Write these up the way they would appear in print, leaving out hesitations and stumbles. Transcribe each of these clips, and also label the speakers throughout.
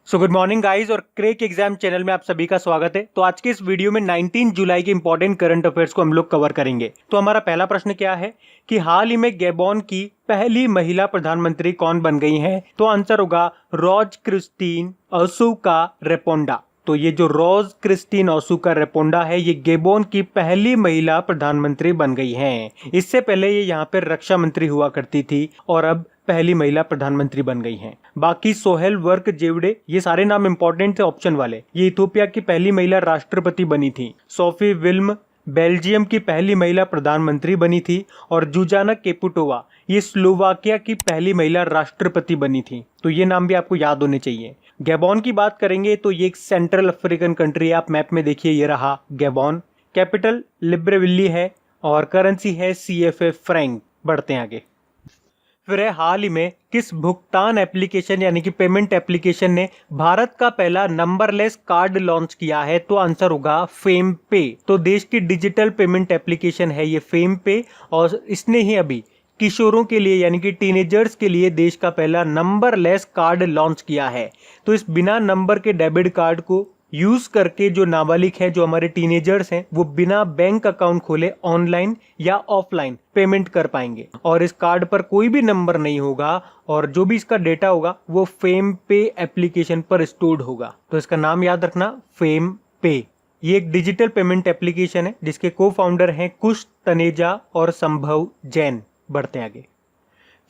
Speaker 1: So good morning guys और crack exam channel में आप सभी का स्वागत है। तो आज के इस वीडियो में 19 जुलाई के इंपॉर्टेंट करंट अफेयर्स को हम लोग कवर करेंगे। तो हमारा पहला प्रश्न क्या है कि हाल ही में गैबोन की पहली महिला प्रधानमंत्री कौन बन गई हैं? तो आंसर होगा रोज क्रिस्टीन ओसुका रेपोंडा। तो ये जो रोज क्रिस्टीन ओसुका रेपोंडा है ये गैबोन की पहली महिला प्रधानमंत्री बन गई हैं। इससे पहले ये यहाँ पे रक्षा मंत्री हुआ करती थी और अब पहली महिला प्रधानमंत्री बन गई हैं। बाकी सोहेल वर्क जेवड़े ये सारे नाम इंपॉर्टेंट थे ऑप्शन वाले। ये इथियोपिया की पहली महिला राष्ट्रपति बनी थी। सोफी विल्म बेल्जियम की पहली महिला प्रधानमंत्री बनी थी और जुजाना केपुटोवा ये स्लोवाकिया की पहली महिला राष्ट्रपति बनी थी। तो ये नाम भी आपको याद होने चाहिए। गैबोन की बात करेंगे तो ये एक सेंट्रल अफ्रीकन कंट्री है। आप मैप में देखिए ये रहा गैबोन। कैपिटल लिब्रेविली है और करेंसी है CFA फ्रैंक। बढ़ते हैं आगे। फिर है हाल ही में किस भुगतान एप्लीकेशन यानी कि पेमेंट एप्लीकेशन ने भारत का पहला नंबरलेस कार्ड लॉन्च किया है? तो आंसर होगा फेम पे। तो देश की डिजिटल पेमेंट एप्लीकेशन है ये फेम पे और इसने ही अभी किशोरों के लिए यानी कि टीनेजर्स के लिए देश का पहला नंबरलेस कार्ड लॉन्च किया है। तो इस बिना नंबर के डेबिट कार्ड को यूज करके जो नाबालिग है, जो हमारे टीनेजर्स हैं, वो बिना बैंक अकाउंट खोले ऑनलाइन या ऑफलाइन पेमेंट कर पाएंगे और इस कार्ड पर कोई भी नंबर नहीं होगा और जो भी इसका डेटा होगा वो फेम पे एप्लीकेशन पर स्टोर्ड होगा। तो इसका नाम याद रखना, फेम पे। ये एक डिजिटल पेमेंट एप्लीकेशन है जिसके को फाउंडर हैं कुश तनेजा और संभव जैन। बढ़ते आगे।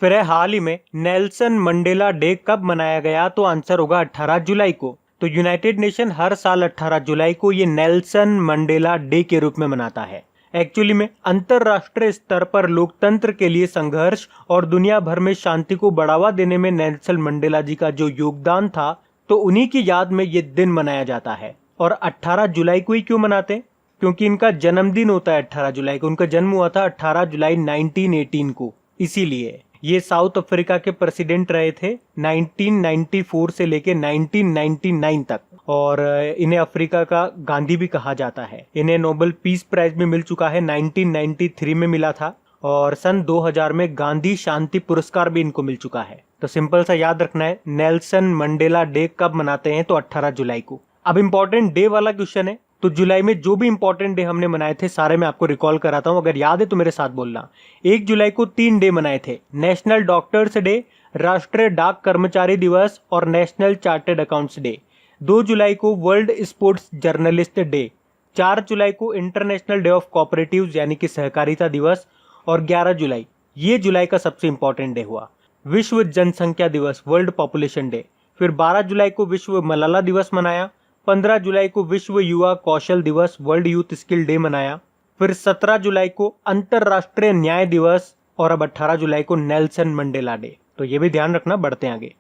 Speaker 1: फिर है हाल ही में नेल्सन मंडेला डे कब मनाया गया? तो आंसर होगा 18 जुलाई को। तो यूनाइटेड नेशन हर साल 18 जुलाई को ये नेल्सन मंडेला डे के रूप में मनाता है। एक्चुअली में अंतरराष्ट्रीय स्तर पर लोकतंत्र के लिए संघर्ष और दुनिया भर में शांति को बढ़ावा देने में नेल्सन मंडेला जी का जो योगदान था, तो उन्हीं की याद में ये दिन मनाया जाता है। और 18 जुलाई को ही क्यों मनाते हैं? क्योंकि इनका जन्मदिन होता है 18 जुलाई को। उनका जन्म हुआ था 18 जुलाई 1918 को, इसीलिए। ये साउथ अफ्रीका के प्रेसिडेंट रहे थे 1994 से लेके 1999 तक और इन्हें अफ्रीका का गांधी भी कहा जाता है। इन्हें नोबेल पीस प्राइज भी मिल चुका है, 1993 में मिला था और सन 2000 में गांधी शांति पुरस्कार भी इनको मिल चुका है। तो सिंपल सा याद रखना है, नेल्सन मंडेला डे कब मनाते हैं? तो 18 जुलाई को। अब इंपॉर्टेंट डे वाला क्वेश्चन है, तो जुलाई में जो भी इंपॉर्टेंट डे हमने मनाए थे सारे मैं आपको रिकॉल कराता हूं। अगर याद है तो मेरे साथ बोलना। 1 जुलाई को 3 डे मनाए थे, नेशनल डॉक्टर्स डे, राष्ट्रीय डाक कर्मचारी दिवस और नेशनल चार्टर्ड अकाउंट्स डे। 2 जुलाई को वर्ल्ड स्पोर्ट्स जर्नलिस्ट डे। 4 जुलाई को इंटरनेशनल डे ऑफ कोऑपरेटिव्स यानी कि सहकारिता दिवस और 11 जुलाई ये जुलाई का सबसे इंपॉर्टेंट डे हुआ, विश्व जनसंख्या दिवस, वर्ल्ड पॉपुलेशन डे। फिर 12 जुलाई को विश्व मलाला दिवस मनाया। 15 जुलाई को विश्व युवा कौशल दिवस, वर्ल्ड यूथ स्किल डे मनाया। फिर 17 जुलाई को अंतरराष्ट्रीय न्याय दिवस और अब 18 जुलाई को नेल्सन मंडेला डे। तो ये भी ध्यान रखना। बढ़ते हैं आगे।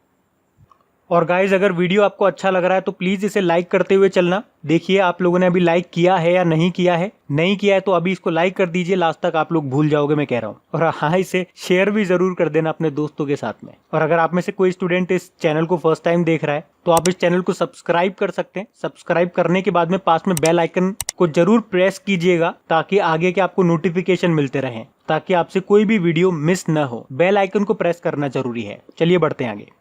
Speaker 1: और गाइज अगर वीडियो आपको अच्छा लग रहा है तो प्लीज इसे लाइक करते हुए चलना। देखिए आप लोगों ने अभी लाइक किया है या नहीं किया है। नहीं किया है तो अभी इसको लाइक कर दीजिए, लास्ट तक आप लोग भूल जाओगे मैं कह रहा हूँ। और हाँ, इसे शेयर भी जरूर कर देना अपने दोस्तों के साथ में। और अगर आप में से कोई स्टूडेंट इस चैनल को फर्स्ट टाइम देख रहा है तो आप इस चैनल को सब्सक्राइब कर सकते हैं। सब्सक्राइब करने के बाद में पास में बेल आइकन को जरूर प्रेस कीजिएगा ताकि आगे के आपको नोटिफिकेशन मिलते रहें, ताकि आपसे कोई भी वीडियो मिस न हो। बेल आइकन को प्रेस करना जरूरी है। चलिए बढ़ते हैं आगे।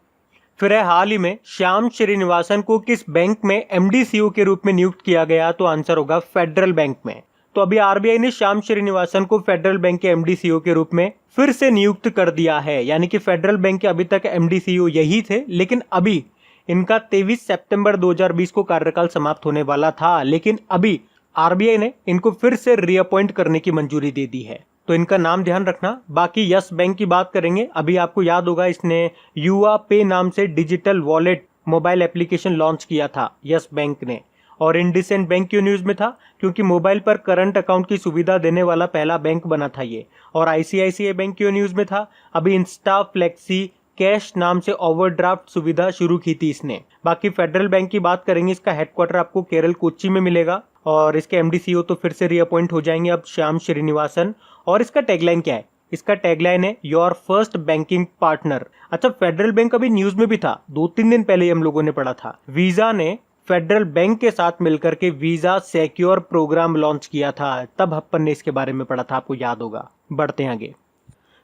Speaker 1: फिर है हाल ही में श्याम श्रीनिवासन को किस बैंक में MD/CO के रूप में नियुक्त किया गया? तो आंसर होगा फेडरल बैंक में। तो अभी RBI ने श्याम श्रीनिवासन को फेडरल बैंक के MD/CO के रूप में फिर से नियुक्त कर दिया है। यानी कि फेडरल बैंक के अभी तक MD/CO यही थे, लेकिन अभी इनका 23 सितंबर 2020 को कार्यकाल समाप्त होने वाला था, लेकिन अभी RBI ने इनको फिर से रीअपॉइंट करने की मंजूरी दे दी है। तो इनका नाम ध्यान रखना। बाकी यस बैंक की बात करेंगे। अभी आपको याद होगा इसने युवा पे नाम से digital wallet mobile application launch किया था यस बैंक ने। और इंडसइंड बैंक क्यों न्यूज में था? क्योंकि मोबाइल पर करंट अकाउंट की सुविधा देने वाला पहला बैंक बना था ये। और ICICI बैंक क्यों न्यूज में था? अभी इंस्टा फ्लेक्सी कैश नाम से ओवरड्राफ्ट सुविधा शुरू की थी इसने। बाकी फेडरल बैंक की बात करेंगे, इसका हेडक्वार्टर आपको केरल कोच्चि में मिलेगा और इसके MD/CO तो फिर से रीअपॉइंट हो जाएंगे अब श्याम श्रीनिवासन। और इसका टैगलाइन क्या है? इसका टैगलाइन है योर फर्स्ट बैंकिंग पार्टनर। अच्छा, फेडरल बैंक अभी न्यूज में भी था, 2-3 दिन पहले हम लोगों ने पढ़ा था। वीजा ने फेडरल बैंक के साथ मिलकर के वीजा सिक्योर प्रोग्राम लॉन्च किया था, तब अपन ने इसके बारे में पढ़ा था, आपको याद होगा। बढ़ते हैं आगे।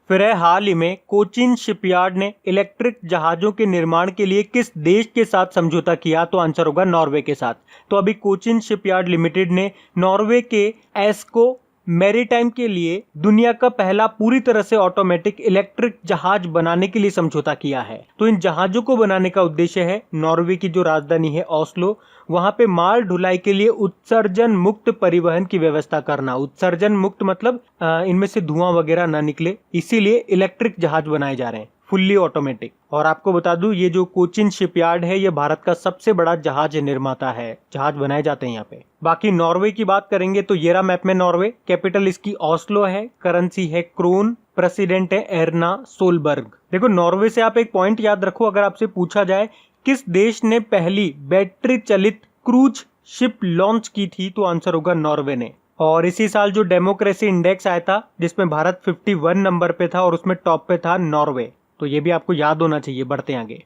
Speaker 1: फिर है हाल ही में कोचिन शिपयार्ड ने इलेक्ट्रिक जहाजों के निर्माण के लिए किस देश के साथ समझौता किया? तो आंसर होगा नॉर्वे के साथ। तो अभी कोचिन शिपयार्ड लिमिटेड ने नॉर्वे के एस्को मैरीटाइम के लिए दुनिया का पहला पूरी तरह से ऑटोमेटिक इलेक्ट्रिक जहाज बनाने के लिए समझौता किया है। तो इन जहाजों को बनाने का उद्देश्य है नॉर्वे की जो राजधानी है ओस्लो, वहां पे माल ढुलाई के लिए उत्सर्जन मुक्त परिवहन की व्यवस्था करना। उत्सर्जन मुक्त मतलब इनमें से धुआं वगैरह ना निकले, इसीलिए इलेक्ट्रिक जहाज बनाए जा रहे हैं फुल्ली ऑटोमेटिक। और आपको बता दूं, ये जो कोचिन शिपयार्ड है ये भारत का सबसे बड़ा जहाज निर्माता है, जहाज बनाए जाते हैं यहाँ पे। बाकी नॉर्वे की बात करेंगे तो ये रहा मैप में नॉर्वे। कैपिटल इसकी ओस्लो है, करेंसी है क्रोन, प्रेसिडेंट है एर्ना सोलबर्ग। देखो नॉर्वे से आप एक पॉइंट याद रखो, अगर आपसे पूछा जाए किस देश ने पहली बैटरी चलित क्रूज शिप लॉन्च की थी, तो आंसर होगा नॉर्वे ने। और इसी साल जो डेमोक्रेसी इंडेक्स आया था जिसमें भारत 51 नंबर पे था और उसमें टॉप पे था नॉर्वे, तो ये भी आपको याद होना चाहिए। बढ़ते आगे।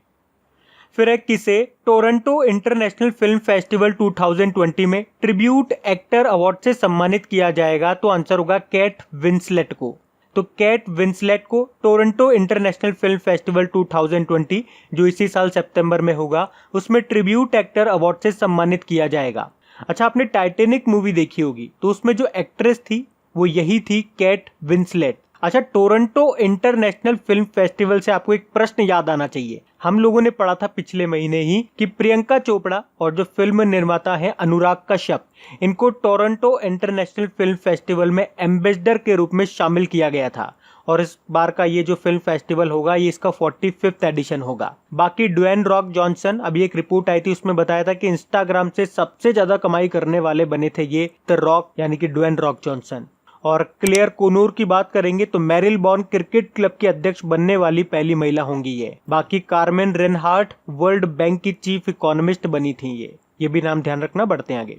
Speaker 1: फिर एक किसे टोरंटो इंटरनेशनल फिल्म फेस्टिवल 2020 में ट्रिब्यूट एक्टर अवार्ड से सम्मानित किया जाएगा? तो आंसर होगा केट विंसलेट को। तो केट विंसलेट को टोरंटो इंटरनेशनल फिल्म फेस्टिवल 2020 जो इसी साल सितंबर में होगा, उसमें ट्रिब्यूट एक्टर अवार्ड से सम्मानित किया जाएगा। अच्छा, आपने टाइटैनिक मूवी देखी होगी, तो उसमें जो एक्ट्रेस थी वो यही थी, केट विंसलेट। अच्छा, टोरंटो इंटरनेशनल फिल्म फेस्टिवल से आपको एक प्रश्न याद आना चाहिए। हम लोगों ने पढ़ा था पिछले महीने ही कि प्रियंका चोपड़ा और जो फिल्म निर्माता है अनुराग कश्यप, इनको टोरंटो इंटरनेशनल फिल्म फेस्टिवल में एम्बेसडर के रूप में शामिल किया गया था। और इस बार का ये जो फिल्म फेस्टिवल होगा ये इसका 45वां एडिशन होगा। बाकी ड्वेन रॉक जॉनसन, अभी एक रिपोर्ट आई थी उसमें बताया था कि इंस्टाग्राम से सबसे ज्यादा कमाई करने वाले बने थे ये द रॉक, यानी कि ड्वेन रॉक जॉनसन। और क्लेयर कोनूर की बात करेंगे तो मैरिल बॉर्न क्रिकेट क्लब की अध्यक्ष बनने वाली पहली महिला होंगी ये। बाकी कार्मेन रेनहार्ट वर्ल्ड बैंक की चीफ इकोनॉमिस्ट बनी थी ये भी नाम ध्यान रखना। बढ़ते आगे।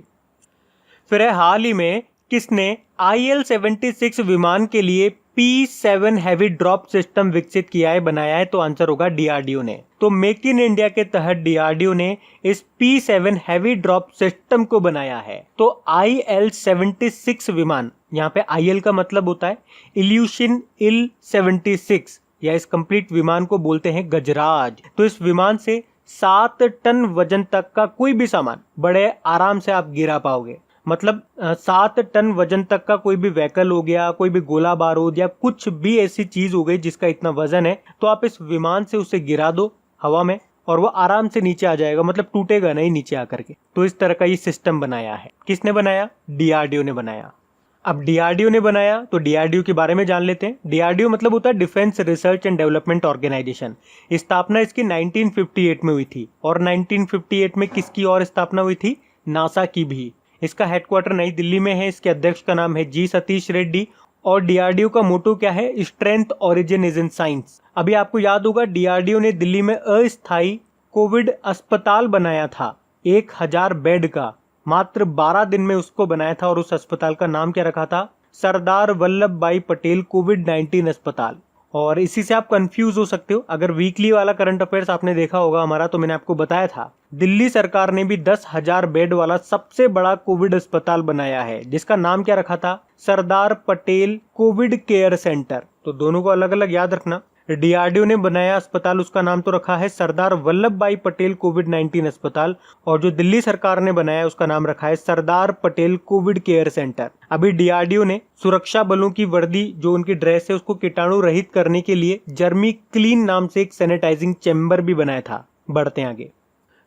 Speaker 1: फिर है हाल ही में किसने IL-76 विमान के लिए P-7 हैवी ड्रॉप सिस्टम विकसित किया है, बनाया है? तो आंसर होगा डीआरडीओ ने। तो मेक इन इंडिया के तहत डीआरडीओ ने इस P-7 हैवी ड्रॉप सिस्टम को बनाया है। तो IL-76 विमान, यहाँ पे IL का मतलब होता है इल्यूशन IL-76, या इस कंप्लीट विमान को बोलते हैं गजराज। तो इस विमान से 7 टन वजन तक का कोई भी सामान बड़े आराम से आप गिरा पाओगे। मतलब 7 टन वजन तक का कोई भी व्हीकल हो गया, कोई भी गोला बारूद या कुछ भी ऐसी चीज हो गई जिसका इतना वजन है, तो आप इस विमान से उसे गिरा दो हवा में और वो आराम से नीचे आ जाएगा, मतलब टूटेगा नहीं नीचे आकर के। तो इस तरह का ये सिस्टम बनाया है। किसने बनाया? डीआरडीओ ने बनाया। अब डीआरडीओ ने बनाया तो डीआरडीओ के बारे में जान लेते हैं। डीआरडीओ मतलब होता है defence research and development organisation. स्थापना इसकी 1958 में हुई थी। और 1958 में किसकी और स्थापना हुई थी? नासा की भी। इसका हेडक्वार्टर नई दिल्ली में है। इसके अध्यक्ष का नाम है जी सतीश रेड्डी। और डीआरडीओ का मोटो क्या है? Strength origin is in science. अभी आपको याद होगा डीआरडीओ ने दिल्ली में अस्थायी कोविड अस्पताल बनाया था 1000 बेड का, मात्र 12 दिन में उसको बनाया था। और उस अस्पताल का नाम क्या रखा था? सरदार वल्लभ भाई पटेल कोविड-19 अस्पताल। और इसी से आप कंफ्यूज हो सकते हो। अगर वीकली वाला करंट अफेयर्स आपने देखा होगा हमारा, तो मैंने आपको बताया था दिल्ली सरकार ने भी 10,000 बेड वाला सबसे बड़ा कोविड अस्पताल बनाया है, जिसका नाम क्या रखा था? Sardar Patel Covid care centre. तो दोनों को अलग अलग याद रखना। डीआरडीओ ने बनाया अस्पताल, उसका नाम तो रखा है सरदार वल्लभ भाई पटेल कोविड-19 अस्पताल। और जो दिल्ली सरकार ने बनाया उसका नाम रखा है Sardar Patel Covid care centre. अभी डीआरडीओ ने सुरक्षा बलों की वर्दी, जो उनकी ड्रेस है, उसको कीटाणु रहित करने के लिए जर्मी क्लीन नाम से एक सैनिटाइजिंग चैम्बर भी बनाया था। बढ़ते आगे।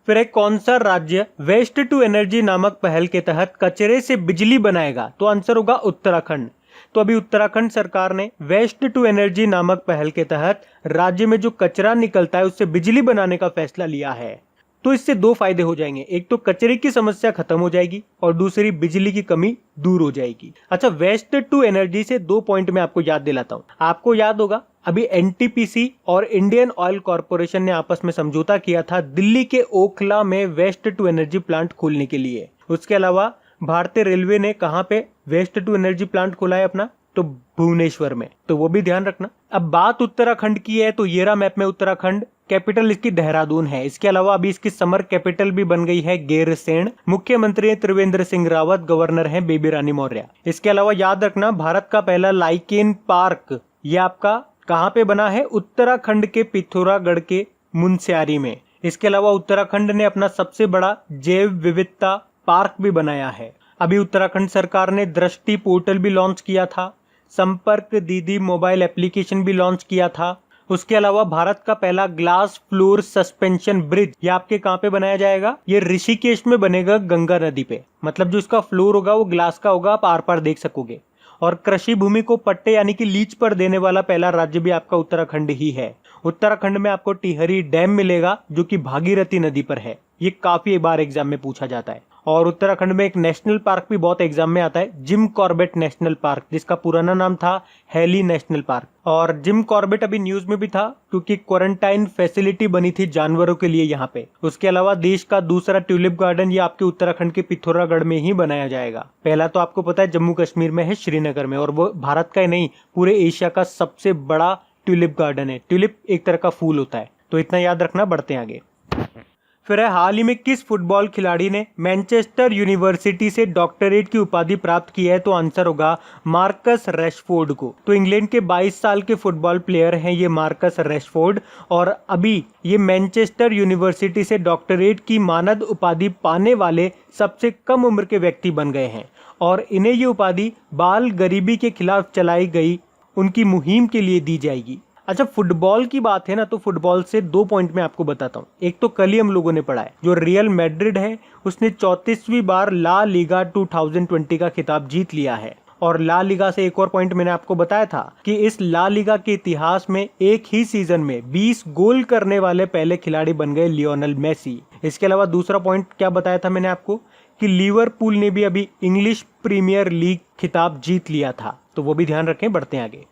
Speaker 1: फिर एक कौन सा राज्य वेस्ट टू एनर्जी नामक पहल के तहत कचरे से बिजली बनाएगा? तो आंसर होगा उत्तराखंड। तो अभी उत्तराखंड सरकार ने वेस्ट टू एनर्जी नामक पहल के तहत राज्य में जो कचरा निकलता है उससे बिजली बनाने का फैसला लिया है। तो इससे 2 फायदे हो जाएंगे, एक तो कचरे की समस्या खत्म हो जाएगी और दूसरी बिजली की कमी दूर हो जाएगी। अच्छा, वेस्ट टू एनर्जी से 2 पॉइंट मैं आपको याद दिलाता हूँ। आपको याद होगा अभी एनटीपीसी और इंडियन ऑयल कॉर्पोरेशन ने आपस में समझौता किया था दिल्ली के ओखला में वेस्ट टू एनर्जी प्लांट खोलने के लिए। उसके अलावा भारतीय रेलवे ने कहां पे वेस्ट टू एनर्जी प्लांट खोला है अपना? तो भुवनेश्वर में। तो वो भी ध्यान रखना। अब बात उत्तराखंड की है तो ये रहा मैप में उत्तराखंड। कैपिटल इसकी देहरादून है। इसके अलावा अभी इसकी समर कैपिटल भी बन गई है गैरसैंण। मुख्यमंत्री त्रिवेंद्र सिंह रावत, गवर्नर है बेबी रानी मौर्य। इसके अलावा याद रखना भारत का पहला लाइकेन पार्क ये आपका कहाँ पे बना है? उत्तराखंड के पिथौरागढ़ के मुनस्यारी में। इसके अलावा उत्तराखंड ने अपना सबसे बड़ा जैव विविधता पार्क भी बनाया है। अभी उत्तराखंड सरकार ने दृष्टि पोर्टल भी लॉन्च किया था, संपर्क दीदी मोबाइल एप्लीकेशन भी लॉन्च किया था। उसके अलावा भारत का पहला ग्लास फ्लोर सस्पेंशन ब्रिज ये आपके कहाँ पे बनाया जाएगा? ये ऋषिकेश में बनेगा, गंगा नदी पे। मतलब जो इसका फ्लोर होगा वो ग्लास का होगा, आप आर पार देख सकोगे। और कृषि भूमि को पट्टे यानी कि लीज पर देने वाला पहला राज्य भी आपका उत्तराखंड ही है। उत्तराखंड में आपको टिहरी डैम मिलेगा जो कि भागीरथी नदी पर है। ये काफी बार एग्जाम में पूछा जाता है। और उत्तराखंड में एक नेशनल पार्क भी बहुत एग्जाम में आता है, जिम कॉर्बेट नेशनल पार्क, जिसका पुराना नाम था हेली नेशनल पार्क। और जिम कॉर्बेट अभी न्यूज में भी था क्योंकि क्वारंटाइन फैसिलिटी बनी थी जानवरों के लिए यहाँ पे। उसके अलावा देश का दूसरा ट्यूलिप गार्डन ये आपके उत्तराखंड के पिथौरागढ़ में ही बनाया जाएगा। पहला तो आपको पता है जम्मू कश्मीर में है, श्रीनगर में, और वो भारत का ही नहीं पूरे एशिया का सबसे बड़ा ट्यूलिप गार्डन है। ट्यूलिप एक तरह का फूल होता है, तो इतना याद रखना। बढ़ते हैं आगे। फिर है, हाल ही में किस फुटबॉल खिलाड़ी ने मैनचेस्टर यूनिवर्सिटी से डॉक्टरेट की उपाधि प्राप्त की है? तो आंसर होगा मार्कस रैशफोर्ड को। तो इंग्लैंड के 22 साल के फुटबॉल प्लेयर हैं ये मार्कस रैशफोर्ड, और अभी ये मैनचेस्टर यूनिवर्सिटी से डॉक्टरेट की मानद उपाधि पाने वाले सबसे कम उम्र के व्यक्ति बन गए हैं। और इन्हें ये उपाधि बाल गरीबी के खिलाफ चलाई गई उनकी मुहिम के लिए दी जाएगी। अच्छा, फुटबॉल की बात है ना, तो फुटबॉल से 2 पॉइंट मैं आपको बताता हूँ। एक तो कल ही हम लोगों ने पढ़ा है, जो रियल मैड्रिड है उसने 34वीं बार ला लीगा 2020 का खिताब जीत लिया है। और ला लीगा से एक और पॉइंट मैंने आपको बताया था कि इस ला लीगा के इतिहास में एक ही सीजन में 20 गोल करने वाले पहले खिलाड़ी बन गए लियोनेल मेसी। इसके अलावा दूसरा पॉइंट क्या बताया था मैंने आपको कि लिवरपूल ने भी अभी इंग्लिश प्रीमियर लीग खिताब जीत लिया था, तो वो भी ध्यान रखें। बढ़ते हैं आगे।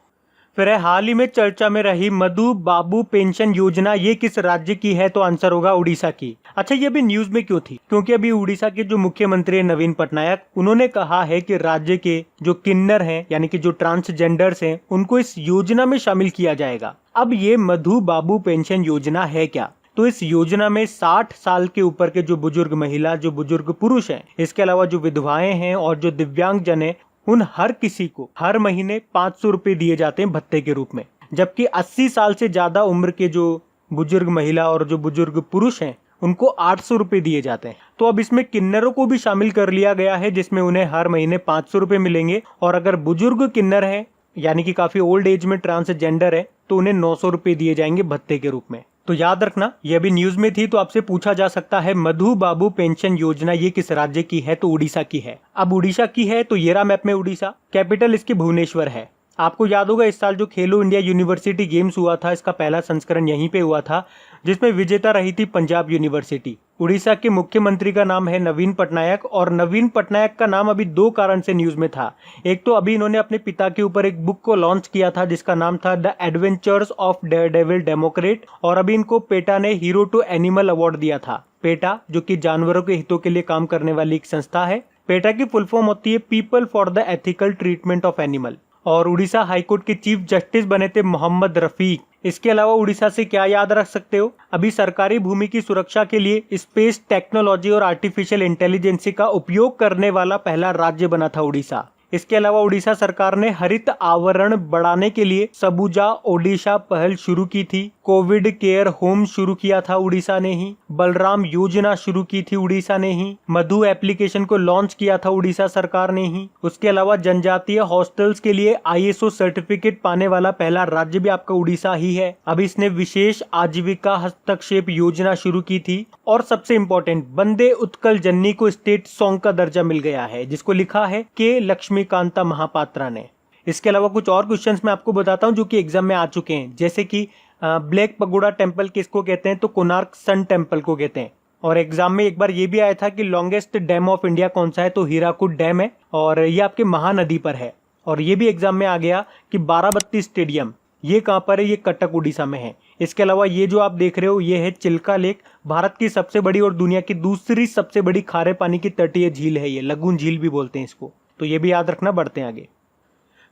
Speaker 1: फिर है, हाल ही में चर्चा में रही मधु बाबू पेंशन योजना ये किस राज्य की है? तो आंसर होगा उड़ीसा की। अच्छा, ये अभी न्यूज में क्यों थी? क्योंकि अभी उड़ीसा के जो मुख्यमंत्री है नवीन पटनायक, उन्होंने कहा है कि राज्य के जो किन्नर हैं यानी कि जो ट्रांसजेंडर्स हैं उनको इस योजना में शामिल किया जाएगा। अब ये मधु बाबू पेंशन योजना है क्या? तो इस योजना में 60 साल के ऊपर के जो बुजुर्ग महिला, जो बुजुर्ग पुरुष हैं, इसके अलावा जो विधवाएं हैं और जो दिव्यांग जन है, उन हर किसी को हर महीने 500 रुपए दिए जाते हैं भत्ते के रूप में। जबकि 80 साल से ज्यादा उम्र के जो बुजुर्ग महिला और जो बुजुर्ग पुरुष हैं उनको 800 रुपए दिए जाते हैं। तो अब इसमें किन्नरों को भी शामिल कर लिया गया है, जिसमें उन्हें हर महीने 500 रुपए मिलेंगे। और अगर बुजुर्ग किन्नर है यानी कि काफी ओल्ड एज में ट्रांसजेंडर है, तो उन्हें 900 रुपए दिए जाएंगे भत्ते के रूप में। तो याद रखना, ये अभी न्यूज में थी, तो आपसे पूछा जा सकता है मधु बाबू पेंशन योजना ये किस राज्य की है? तो उड़ीसा की है। अब उड़ीसा की है तो ये रहा मैप में उड़ीसा, कैपिटल इसकी भुवनेश्वर है। आपको याद होगा इस साल जो खेलो इंडिया यूनिवर्सिटी गेम्स हुआ था, इसका पहला संस्करण यहीं पे हुआ था, जिसमें विजेता रही थी पंजाब यूनिवर्सिटी। उड़ीसा के मुख्यमंत्री का नाम है नवीन पटनायक, और नवीन पटनायक का नाम अभी 2 कारण से न्यूज में था। एक तो अभी इन्होंने अपने पिता के ऊपर एक बुक को लॉन्च किया था जिसका नाम था the adventures of Daredevil Democrat, और अभी इनको पेटा ने हीरो टू एनिमल अवार्ड दिया था। पेटा जो कि जानवरों के हितों के लिए काम करने वाली एक संस्था है। पेटा की फुल फॉर्म होती है people for the ethical treatment of animal. और उड़ीसा हाईकोर्ट के चीफ जस्टिस बने थे मोहम्मद रफीक। इसके अलावा उड़ीसा से क्या याद रख सकते हो? अभी सरकारी भूमि की सुरक्षा के लिए स्पेस टेक्नोलॉजी और आर्टिफिशियल इंटेलिजेंस का उपयोग करने वाला पहला राज्य बना था उड़ीसा। इसके अलावा उड़ीसा सरकार ने हरित आवरण बढ़ाने के लिए सबुजा ओडिशा पहल शुरू की थी। कोविड केयर होम शुरू किया था उड़ीसा ने ही। बलराम योजना शुरू की थी उड़ीसा ने ही। मधु एप्लीकेशन को लॉन्च किया था उड़ीसा सरकार ने ही। उसके अलावा जनजातीय हॉस्टल्स के लिए ISO सर्टिफिकेट पाने वाला पहला राज्य भी आपका उड़ीसा ही है। अब इसने विशेष आजीविका हस्तक्षेप योजना शुरू की थी। और सबसे इम्पोर्टेंट, वंदे उत्कल जननी को स्टेट सॉन्ग का दर्जा मिल गया है, जिसको लिखा है के लक्ष्मीकांता महापात्रा ने। इसके अलावा कुछ और क्वेश्चंस मैं आपको बताता हूं जो कि एग्जाम में आ चुके हैं, जैसे कि ब्लैक पगोडा टेम्पल किसको कहते हैं? तो कोणार्क सन टेम्पल को कहते हैं। और एग्जाम में एक बार ये भी आया था कि लॉन्गेस्ट डैम ऑफ इंडिया कौन सा है? तो हीराकुड डैम है, और ये आपके महानदी पर है। और ये भी एग्जाम में आ गया कि बाराबत्ती स्टेडियम ये कहाँ पर है? ये कटक उड़ीसा में है। इसके अलावा ये जो आप देख रहे हो ये है चिल्का लेक, भारत की सबसे बड़ी और दुनिया की दूसरी सबसे बड़ी खारे पानी की तटीय झील है, ये लगून झील भी बोलते हैं इसको, तो ये भी याद रखना। बढ़ते हैं आगे।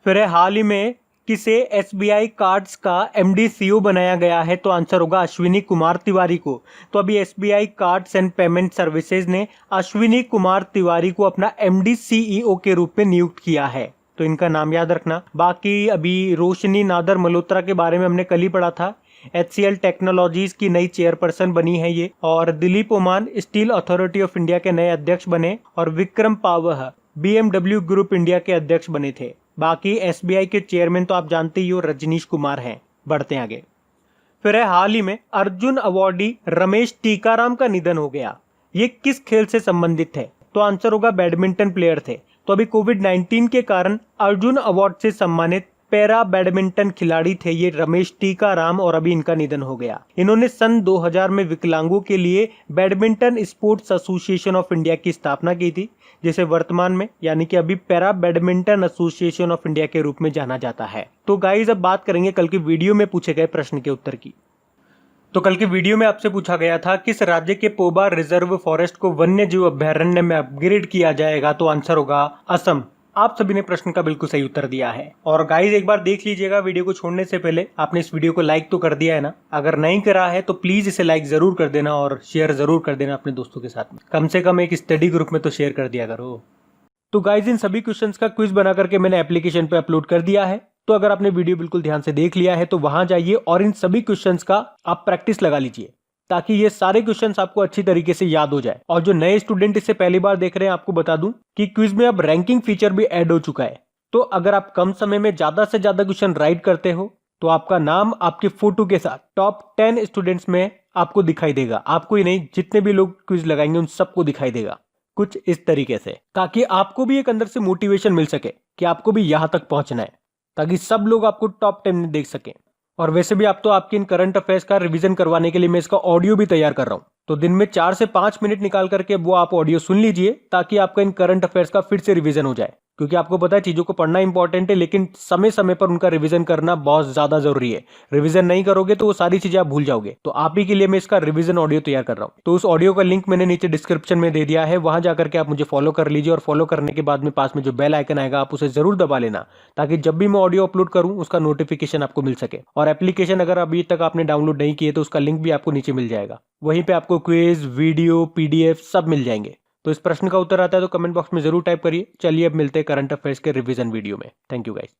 Speaker 1: फिर है, हाल ही में किसे SBI कार्ड्स का MD CEO बनाया गया है? तो आंसर होगा अश्विनी कुमार तिवारी को। तो अभी SBI cards and payment services ने अश्विनी कुमार तिवारी को अपना MD CEO के रूप में नियुक्त किया है। तो इनका नाम याद रखना। बाकी अभी रोशनी नादर मल्होत्रा के बारे में हमने कल ही पढ़ा था। HCL टेक्नोलॉजीज की नई चेयरपर्सन बनी है ये। और Dilip Oman steel authority of India के नए अध्यक्ष बने। और विक्रम पावह BMW ग्रुप इंडिया के अध्यक्ष बने थे। बाकी SBI के चेयरमैन तो आप जानते ही हो, रजनीश कुमार हैं। बढ़ते हैं आगे। फिर है हाल ही में अर्जुन अवार्डी रमेश टीकाराम का निधन हो गया। ये किस खेल से संबंधित है? तो आंसर होगा बैडमिंटन प्लेयर थे। तो अभी कोविड-19 के कारण अर्जुन अवार्ड से सम्मानित पैरा बैडमिंटन खिलाड़ी थे ये रमेश टीकाराम, और अभी इनका निधन हो गया। इन्होंने सन 2000 में विकलांगों के लिए badminton sports association of India की स्थापना की थी, जिसे वर्तमान में यानी कि अभी para badminton association of India के रूप में जाना जाता है। तो गाइस अब बात करेंगे कल की वीडियो में पूछे गए प्रश्न के उत्तर की। तो कल की वीडियो में आपसे पूछा गया था किस राज्य के पोबा रिजर्व फॉरेस्ट को वन्य जीव अभ्यारण्य में अपग्रेड किया जाएगा? तो आंसर होगा असम। आप सभी ने प्रश्न का बिल्कुल सही उत्तर दिया है। और गाइस एक बार देख लीजिएगा, वीडियो को छोड़ने से पहले आपने इस वीडियो को लाइक तो कर दिया है ना? अगर नहीं करा है तो प्लीज इसे लाइक जरूर कर देना और शेयर जरूर कर देना अपने दोस्तों के साथ में। कम से कम एक स्टडी ग्रुप में तो शेयर कर दिया करो। तो गाइस इन सभी क्वेश्चंस का क्विज बना करके मैंने एप्लीकेशन पे अपलोड कर दिया है। तो अगर आपने वीडियो बिल्कुल ध्यान से देख लिया है तो वहां जाइए और इन सभी क्वेश्चंस का आप प्रैक्टिस लगा लीजिए, ताकि ये सारे क्वेश्चंस आपको अच्छी तरीके से याद हो जाए। और जो नए स्टूडेंट इसे पहली बार देख रहे हैं, आपको बता दूं कि क्विज में अब रैंकिंग फीचर भी ऐड हो चुका है। तो अगर आप कम समय में ज्यादा से ज्यादा क्वेश्चन राइट करते हो तो आपका नाम आपके फोटो के साथ टॉप 10 स्टूडेंट्स में आपको दिखाई देगा। आपको ही नहीं, जितने भी लोग क्विज लगाएंगे उन सबको दिखाई देगा कुछ इस तरीके से, ताकि आपको भी एक अंदर से मोटिवेशन मिल सके कि आपको भी यहां तक पहुंचना है, ताकि सब लोग आपको टॉप 10 में देख सकें। और वैसे भी आप तो आपके इन करंट अफेयर्स का रिवीजन करवाने के लिए मैं इसका ऑडियो भी तैयार कर रहा हूं। तो दिन में 4 से 5 मिनट निकाल करके वो आप ऑडियो सुन लीजिए, ताकि आपका इन करंट अफेयर्स का फिर से रिवीजन हो जाए। क्योंकि आपको पता है चीजों को पढ़ना इंपॉर्टेंट है, लेकिन समय समय पर उनका रिवीजन करना बहुत ज्यादा जरूरी है। रिवीजन नहीं करोगे तो वो सारी चीजें आप भूल जाओगे। तो आप ही के लिए मैं इसका रिवीजन ऑडियो तैयार कर रहा हूँ। तो उस ऑडियो का लिंक मैंने नीचे डिस्क्रिप्शन में दे दिया है, वहां जाकर के आप मुझे फॉलो कर लीजिए। और फॉलो करने के बाद में पास में जो बेल आइकन आएगा आप उसे जरूर दबा लेना, ताकि जब भी मैं ऑडियो अपलोड करूं उसका नोटिफिकेशन आपको मिल सके। और एप्लीकेशन अगर अभी तक आपने डाउनलोड नहीं किए तो उसका लिंक भी आपको नीचे मिल जाएगा। वहीं पे आपको क्विज, वीडियो, PDF सब मिल जाएंगे। तो इस प्रश्न का उत्तर आता है तो कमेंट बॉक्स में जरूर टाइप करिए। चलिए अब मिलते हैं करंट अफेयर्स के रिवीजन वीडियो में। Thank you guys.